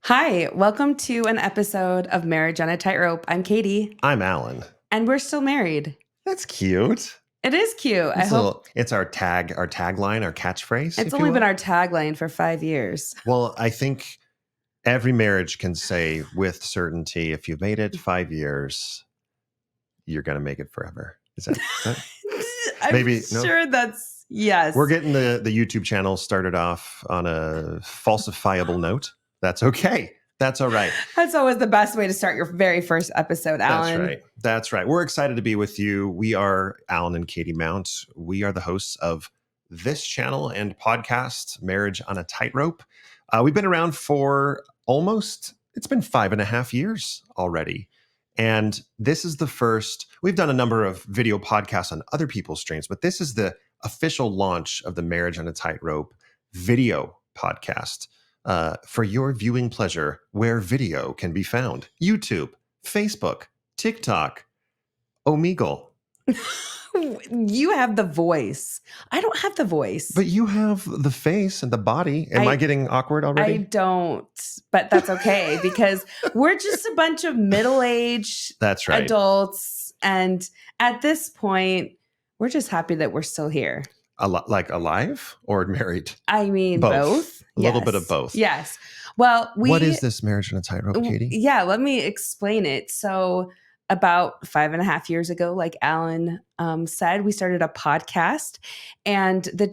Hi, welcome to an episode of Marriage on a Tightrope. I'm Katie, I'm Alan. and we're still married. That's cute. It is cute. I hope It's our tagline, our catchphrase. it's if only you will. been our tagline for 5 years. Well, I think every marriage can say with certainty, if you've made it 5 years, you're going to make it forever. Is that I'm Maybe, no? sure that's yes. We're getting the YouTube channel started off on a falsifiable note. That's okay. That's all right. That's always the best way to start your very first episode, Alan. That's right. We're excited to be with you. We are Alan and Katie Mount. We are the hosts of this channel and podcast, Marriage on a Tightrope. We've been around for it's been 5.5 years already. And this is the first, we've done a number of video podcasts on other people's streams, but this is the official launch of the Marriage on a Tightrope video podcast. For your viewing pleasure, where video can be found. YouTube, Facebook, TikTok, Omegle. You have the voice. I don't have the voice. But you have the face and the body. Am I getting awkward already? I don't, but that's okay because we're just a bunch of middle-aged adults. And at this point, we're just happy that we're still here. Like alive or married? I mean, both. A little bit of both. Yes. Well, what is this Marriage on a Tightrope, Katie? Yeah, let me explain it. So about 5.5 years ago, like Alan said, we started a podcast, and the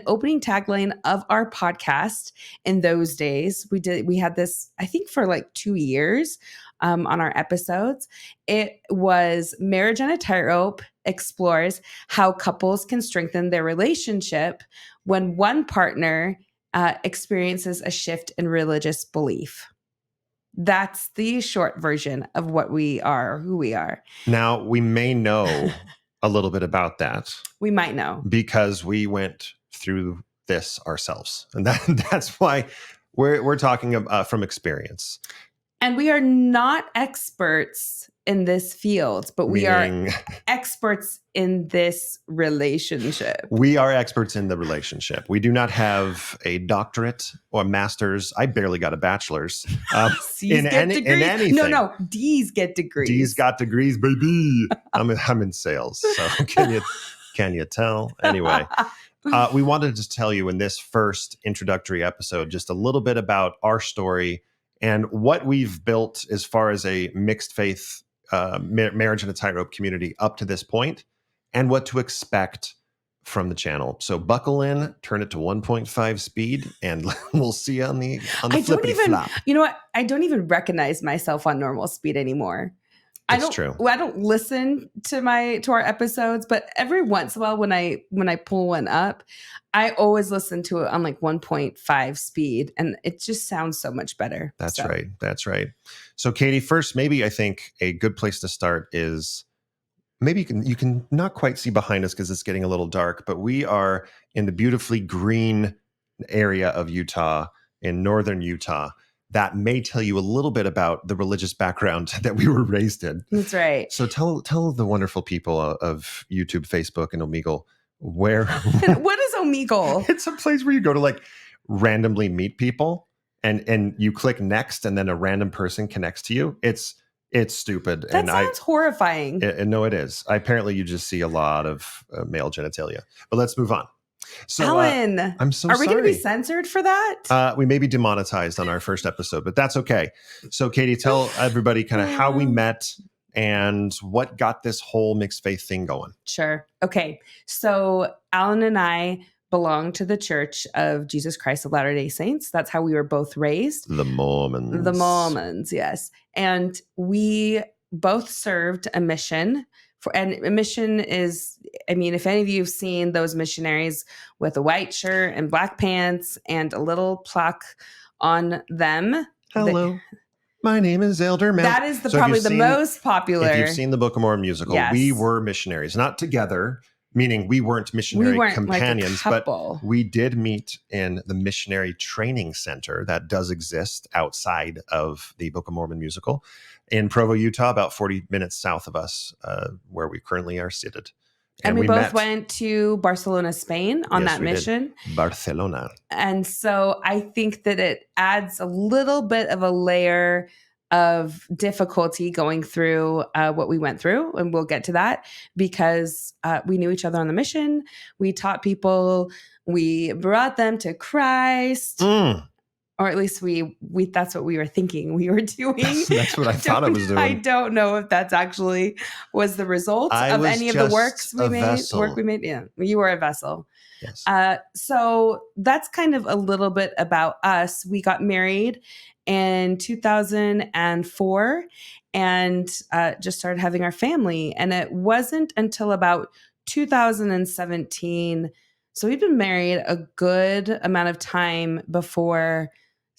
opening tagline of our podcast in those days, we had this, I think for like 2 years on our episodes. It was Marriage on a Tightrope explores how couples can strengthen their relationship when one partner experiences a shift in religious belief. That's the short version of what we are, or who we are. Now, we may know a little bit about that. We might know. Because we went through this ourselves. And that's why we're talking from experience. And we are not experts in this field, but we are experts in this relationship. We are experts in the relationship. We do not have a doctorate or master's. I barely got a bachelor's in anything. No, D's get degrees. D's got degrees, baby. I'm in sales, so can you tell? Anyway, we wanted to tell you in this first introductory episode just a little bit about our story and what we've built as far as a mixed faith Marriage on a Tightrope community up to this point, and what to expect from the channel. So buckle in, turn it to 1.5 speed, and we'll see you on the flippity flop. You know what? I don't even recognize myself on normal speed anymore. It's true. I don't listen to our episodes, but every once in a while when I pull one up, I always listen to it on like 1.5 speed, and it just sounds so much better. That's right. So Katie, first, maybe I think a good place to start is maybe you can not quite see behind us because it's getting a little dark, but we are in the beautifully green area of Utah, in northern Utah. That may tell you a little bit about the religious background that we were raised in. That's right. So tell the wonderful people of YouTube, Facebook, and Omegle where. What is Omegle? It's a place where you go to like randomly meet people, and you click next, and then a random person connects to you. It's stupid. That sounds horrifying. No, it is. Apparently, you just see a lot of male genitalia. But let's move on. So, Alan, I'm so sorry. Are we going to be censored for that? We may be demonetized on our first episode, but that's okay. So, Katie, tell everybody kind of how we met and what got this whole mixed faith thing going. Sure. Okay. So, Alan and I belong to the Church of Jesus Christ of Latter-day Saints. That's how we were both raised. The Mormons. The Mormons, yes. And we both served a mission. And a mission is, I mean, if any of you have seen those missionaries with a white shirt and black pants and a little plaque on them. Hello, my name is Elder Mel. That is probably the most popular. If you've seen the Book of Mormon musical, yes. We were missionaries, not together, meaning we weren't missionary companions, like but we did meet in the missionary training center that does exist outside of the Book of Mormon musical in Provo, Utah, about 40 minutes south of us, where we currently are seated. And we we both met. went to Barcelona, Spain on Yes, that we did. mission. Barcelona. And so I think that it adds a little bit of a layer of difficulty going through what we went through. And we'll get to that because we knew each other on the mission. We taught people, we brought them to Christ. Or at least we that's what we were thinking we were doing. That's what I thought I was doing. I don't know if that's actually was the result of any of the work we made. Yeah, you were a vessel. Yes. So that's kind of a little bit about us. We got married in 2004 and just started having our family. And it wasn't until about 2017. So we've been married a good amount of time before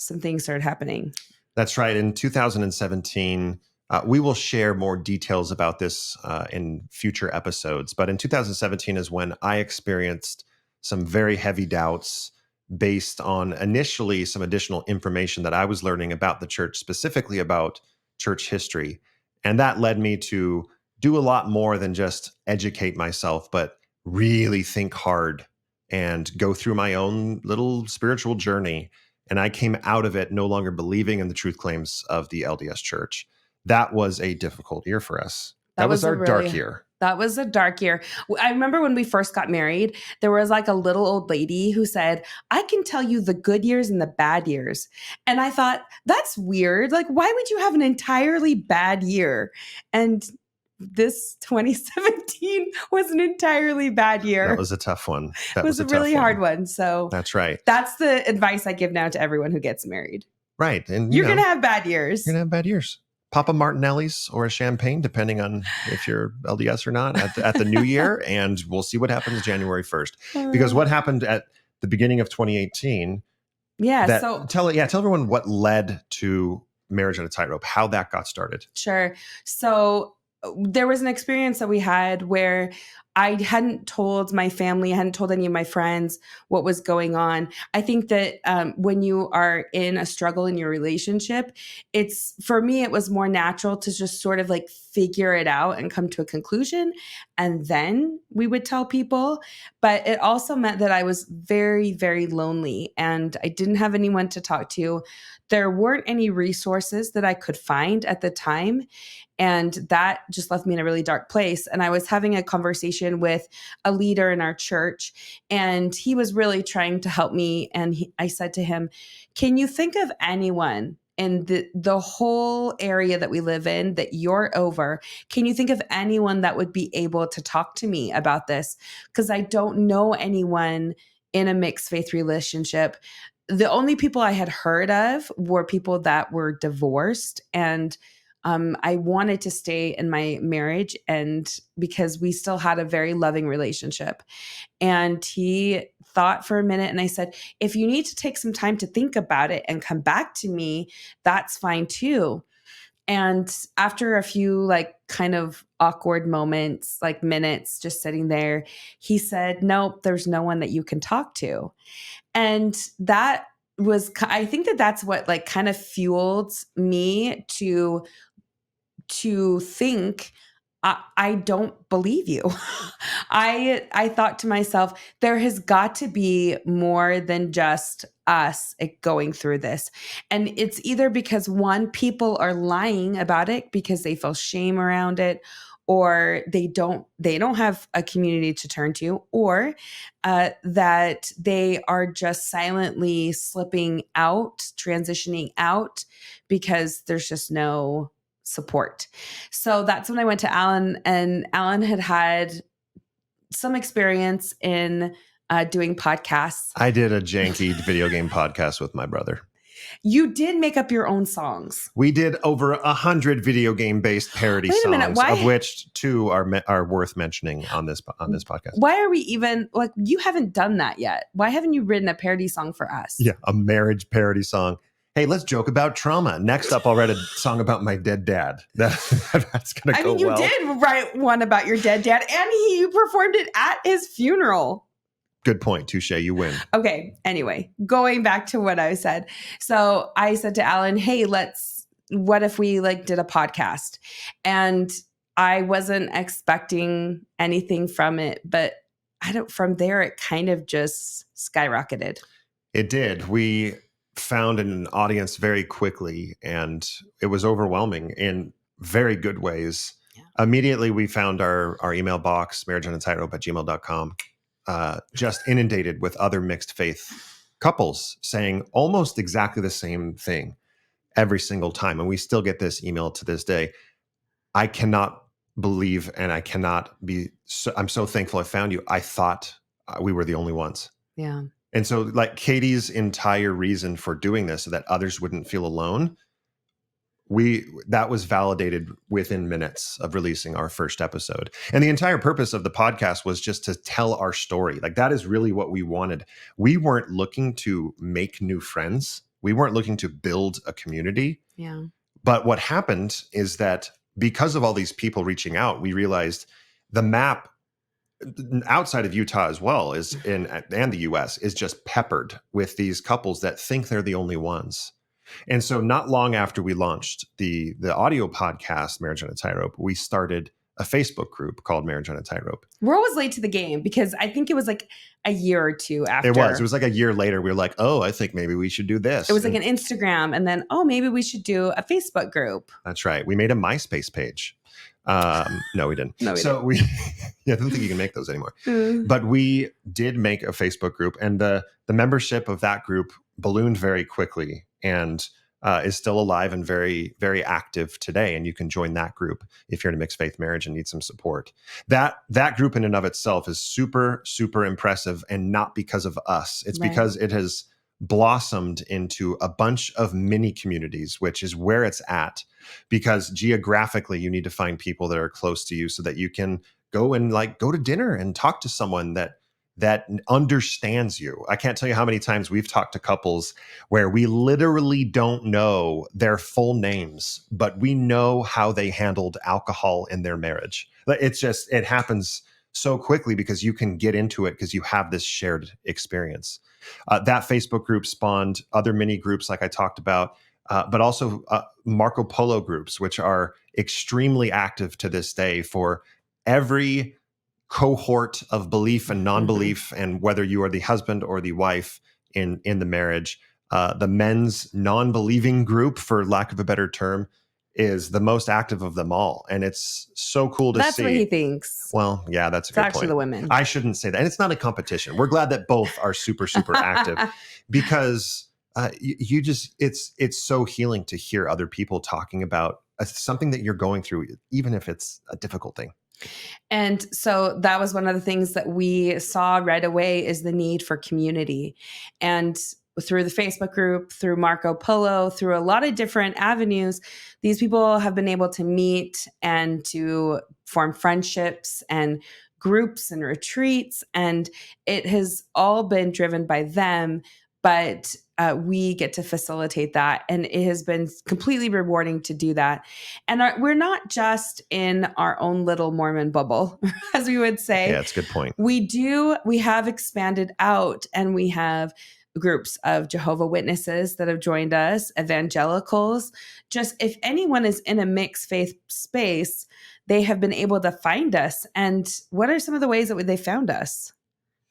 some things started happening. That's right. In 2017, we will share more details about this in future episodes. But in 2017 is when I experienced some very heavy doubts based on initially some additional information that I was learning about the church, specifically about church history. And that led me to do a lot more than just educate myself, but really think hard and go through my own little spiritual journey. And I came out of it no longer believing in the truth claims of the LDS Church. That was a difficult year for us. That was our dark year. That was a dark year. I remember when we first got married, there was like a little old lady who said, I can tell you the good years and the bad years. And I thought, that's weird. Like, why would you have an entirely bad year? And this 2017 was an entirely bad year. That was a tough one. It was a really hard one. So that's right. That's the advice I give now to everyone who gets married. Right. And you're going to have bad years. You're going to have bad years. Pop a Martinelli's or a champagne, depending on if you're LDS or not, at the new year. And we'll see what happens January 1st. Because what happened at the beginning of 2018. Yeah. Tell everyone what led to Marriage on a Tightrope, how that got started. Sure. So there was an experience that we had where I hadn't told my family, I hadn't told any of my friends what was going on. I think that when you are in a struggle in your relationship, for me, it was more natural to just sort of like figure it out and come to a conclusion. And then we would tell people. But it also meant that I was very, very lonely and I didn't have anyone to talk to. There weren't any resources that I could find at the time. And that just left me in a really dark place. And I was having a conversation with a leader in our church, and he was really trying to help me. And I said to him, can you think of anyone in the whole area that we live in that you're over? Can you think of anyone that would be able to talk to me about this? Because I don't know anyone in a mixed faith relationship. The only people I had heard of were people that were divorced, and I wanted to stay in my marriage, and because we still had a very loving relationship. And he thought for a minute, and I said, if you need to take some time to think about it and come back to me, that's fine too. And after a few like kind of awkward moments, like minutes just sitting there, he said, nope, there's no one that you can talk to. And that was, I think that's what like kind of fueled me to think, I don't believe you. I thought to myself, there has got to be more than just us going through this. And it's either because one, people are lying about it because they feel shame around it, or they don't have a community to turn to, or that they are just silently slipping out, transitioning out because there's just no support. So that's when I went to Alan, and Alan had some experience in doing podcasts. I did a janky video game podcast with my brother. You did make up your own songs. We did over 100 video game based parody songs, of which 2 are worth mentioning on this podcast. Why are we even like? You haven't done that yet. Why haven't you written a parody song for us? Yeah, a marriage parody song. Hey, let's joke about trauma. Next up, I'll write a song about my dead dad. That's going to go well. You did write one about your dead dad, and you performed it at his funeral. Good point. Touche. You win. Okay. Anyway, going back to what I said. So I said to Alan, hey, what if we like did a podcast? And I wasn't expecting anything from it, but from there, it kind of just skyrocketed. It did. We found an audience very quickly, and it was overwhelming in very good ways. Yeah. Immediately, we found our email box, marriageonatightrope@gmail.com, just inundated with other mixed faith couples saying almost exactly the same thing every single time. And we still get this email to this day. I cannot believe, and I cannot be, I'm so thankful I found you. I thought we were the only ones. Yeah. And so, like, Katie's entire reason for doing this so that others wouldn't feel alone, that was validated within minutes of releasing our first episode. And the entire purpose of the podcast was just to tell our story. Like, that is really what we wanted. We weren't looking to make new friends. We weren't looking to build a community. Yeah. But what happened is that because of all these people reaching out, we realized the map outside of Utah as well and the US is just peppered with these couples that think they're the only ones. And so not long after we launched the audio podcast, Marriage on a Tightrope, we started a Facebook group called Marriage on a Tightrope. We're always late to the game because I think it was like a year or two after. It was like a year later. We were like, oh, I think maybe we should do this. It was like an Instagram, and then, oh, maybe we should do a Facebook group. That's right. We made a MySpace page. No, we didn't. No, we didn't. I don't think you can make those anymore. But we did make a Facebook group, and the membership of that group ballooned very quickly and is still alive and very, very active today. And you can join that group if you're in a mixed faith marriage and need some support. That group in and of itself is super, super impressive, and not because of us. It's because it has blossomed into a bunch of mini communities, which is where it's at, because geographically you need to find people that are close to you so that you can go to dinner and talk to someone that understands you. I can't tell you how many times we've talked to couples where we literally don't know their full names, but we know how they handled alcohol in their marriage. It happens so quickly because you can get into it because you have this shared experience. That Facebook group spawned other mini groups like I talked about, but also Marco Polo groups, which are extremely active to this day for every cohort of belief and non-belief, and whether you are the husband or the wife in the marriage. The men's non-believing group, for lack of a better term, is the most active of them all. And it's so cool to see. That's what he thinks. Well, yeah, that's a good point. It's actually the women. I shouldn't say that. And it's not a competition. We're glad that both are super, super active because it's so healing to hear other people talking about something that you're going through, even if it's a difficult thing. And so that was one of the things that we saw right away is the need for community. And through the Facebook group, through Marco Polo, through a lot of different avenues, these people have been able to meet and to form friendships and groups and retreats. And it has all been driven by them, but we get to facilitate that. And it has been completely rewarding to do that. And we're not just in our own little Mormon bubble, as we would say. Yeah, that's a good point. We have expanded out, and we have groups of Jehovah Witnesses that have joined us, evangelicals. Just if anyone is in a mixed faith space, they have been able to find us. And what are some of the ways that they found us?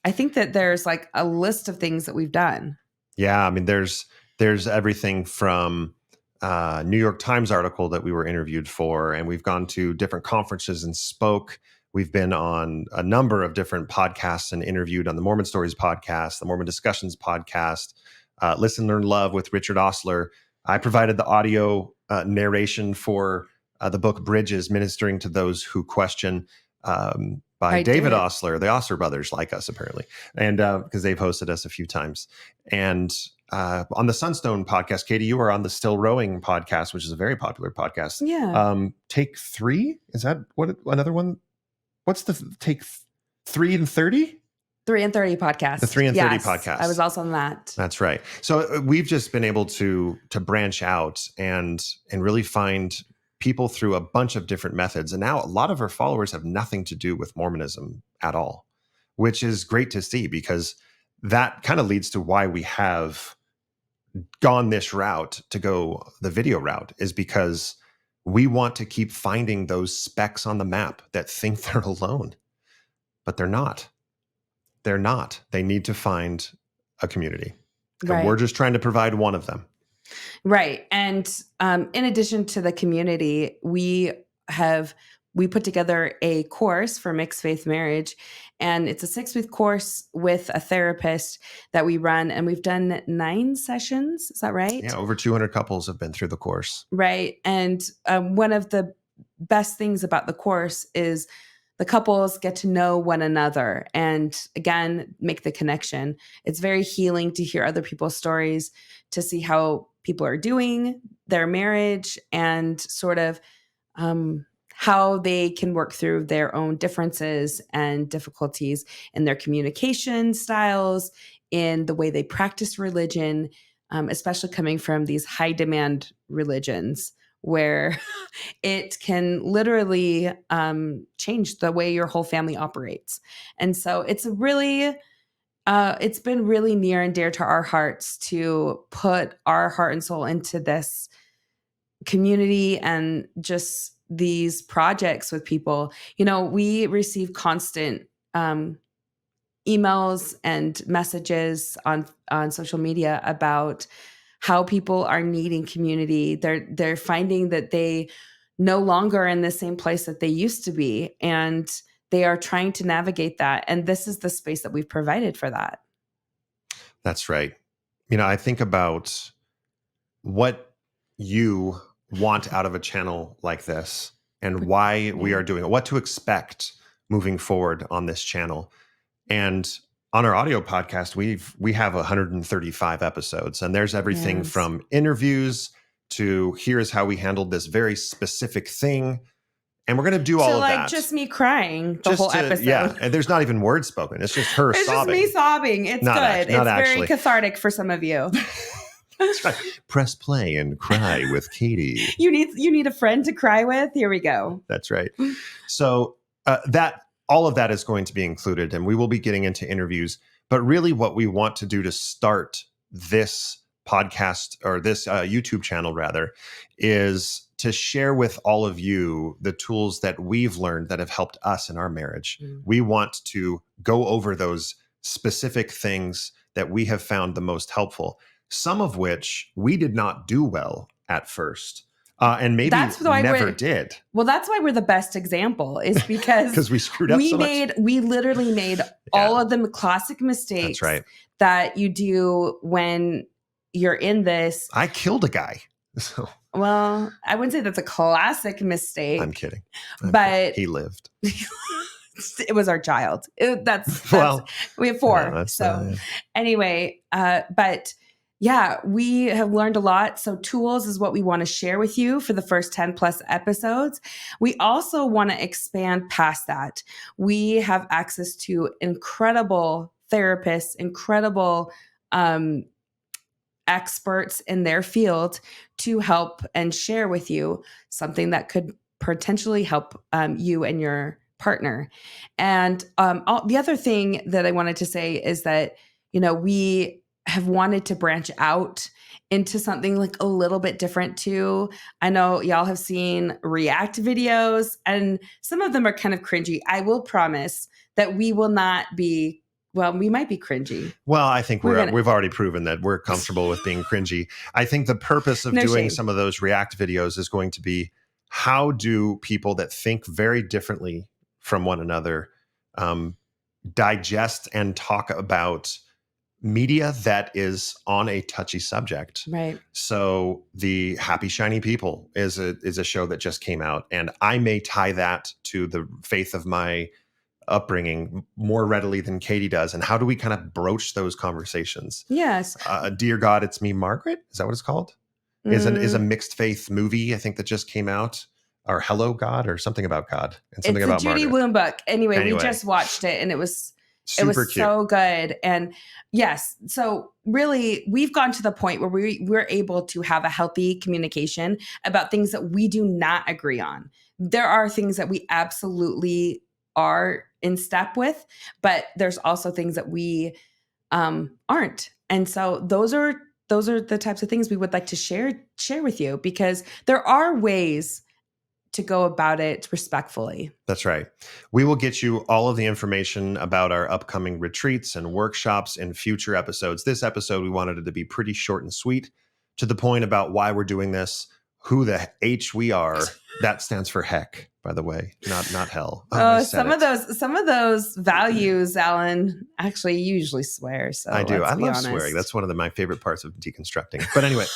I think that there's like a list of things that we've done. Yeah, I mean, there's everything from New York Times article that we were interviewed for, and we've gone to different conferences and spoke. We've been on a number of different podcasts and interviewed on the Mormon Stories podcast, the Mormon Discussions podcast, Listen, Learn, Love with Richard Ostler. I provided the audio narration for the book Bridges, Ministering to Those Who Question, by David Ostler. The Ostler brothers like us, apparently, and because they've hosted us a few times. And on the Sunstone podcast, Katie, you were on the Still Rowing podcast, which is a very popular podcast. Yeah. Take 3? Is that what another one? What's the Take 3 and 30? 3 and 30 podcast. The 3 and 30 podcast. I was also on that. That's right. So we've just been able to branch out and really find people through a bunch of different methods. And now a lot of our followers have nothing to do with Mormonism at all, which is great to see, because that kind of leads to why we have gone this route to go the video route, is because we want to keep finding those specks on the map that think they're alone, but they're not. They're not. They need to find a community. And we're Right. just trying to provide one of them. Right. And in addition to the community, we put together a course for mixed faith marriage, and it's a 6-week course with a therapist that we run, and we've done 9 sessions. Is that right? Yeah, over 200 couples have been through the course. Right. And one of the best things about the course is the couples get to know one another and, again, make the connection. It's very healing to hear other people's stories, to see how people are doing their marriage, and sort of how they can work through their own differences and difficulties in their communication styles, in the way they practice religion, especially coming from these high demand religions where it can literally change the way your whole family operates. And so it's been really near and dear to our hearts to put our heart and soul into this community and just these projects with people. We receive constant emails and messages on social media about how people are needing community. They're finding that they no longer are in the same place that they used to be, and they are trying to navigate that. And this is the space that we've provided for that. That's right. I think about what you want out of a channel like this and why we are doing it, what to expect moving forward on this channel. And on our audio podcast, we have 135 episodes, and there's everything Yes. from interviews to here's how we handled this very specific thing. And we're going to do all of that. Just me crying the whole episode. Yeah, and there's not even words spoken. It's just her it's sobbing. It's just me sobbing. It's not good. Not it's actually. Very cathartic for some of you. That's right. Press play and cry with Katie. You need a friend to cry with? Here we go. That's right. So all of that is going to be included, and we will be getting into interviews. But really what we want to do to start this podcast, or this YouTube channel rather, is to share with all of you the tools that we've learned that have helped us in our marriage. We want to go over those specific things that we have found the most helpful, some of which we did not do well at first. And maybe never did. Well, that's why we're the best example, is because we screwed up so much. We literally made all of the classic mistakes that you do when you're in this. I killed a guy. So. Well, I wouldn't say that's a classic mistake. I'm kidding. But he lived. It was our child. That's we have 4. Anyway, but yeah, we have learned a lot. So tools is what we want to share with you for the first 10 plus episodes. We also want to expand past that. We have access to incredible therapists, incredible experts in their field to help and share with you something that could potentially help you and your partner. And the other thing that I wanted to say is that, we have wanted to branch out into something like a little bit different too. I know y'all have seen React videos, and some of them are kind of cringy. I will promise that we will not be. Well, we might be cringy. Well, I think we've already proven that we're comfortable with being cringy. I think the purpose of doing some of those React videos is going to be, how do people that think very differently from one another digest and talk about media that is on a touchy subject. Right. So the Happy Shiny People is a show that just came out, and I may tie that to the faith of my upbringing more readily than Katie does. And how do we kind of broach those conversations? Yes. Dear God, It's Me, Margaret. Is that what it's called? Is a mixed faith movie, I think, that just came out. Or Hello God, or something about God, and something about Judy Margaret. Bloombook. Anyway, we just watched it, and it was super cute. So good. And yes, so really, we've gone to the point where we're able to have a healthy communication about things that we do not agree on. There are things that we absolutely are in step with, but there's also things that we aren't. And so those are the types of things we would like to share with you, because there are ways to go about it respectfully. That's right. We will get you all of the information about our upcoming retreats and workshops in future episodes. This episode, we wanted it to be pretty short and sweet, to the point about why we're doing this, who the H we are. That stands for heck, by the way, not hell. Oh, some of those values, Alan, actually you usually swear. So I do. I love honest. swearing. That's one of my favorite parts of deconstructing. But anyway,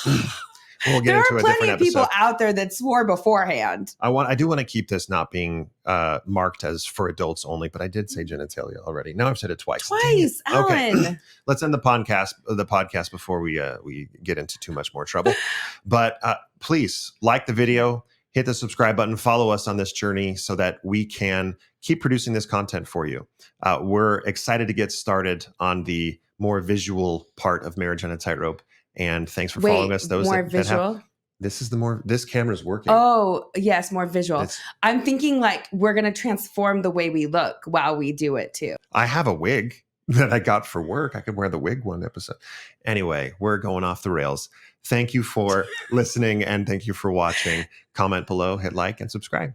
we'll get there into are a plenty different of episode. people out there that swore beforehand. I do want to keep this not being marked as for adults only, but I did say genitalia already. Now I've said it twice. Alan. Okay. Let's end the podcast before we get into too much more trouble. But please like the video, hit the subscribe button, follow us on this journey so that we can keep producing this content for you. We're excited to get started on the more visual part of Marriage on a Tightrope. And thanks for following us. Those more that visual. This camera's working. Oh, yes, more visual. I'm thinking like we're going to transform the way we look while we do it too. I have a wig that I got for work. I could wear the wig one episode. Anyway, we're going off the rails. Thank you for listening and thank you for watching. Comment below, hit like and subscribe.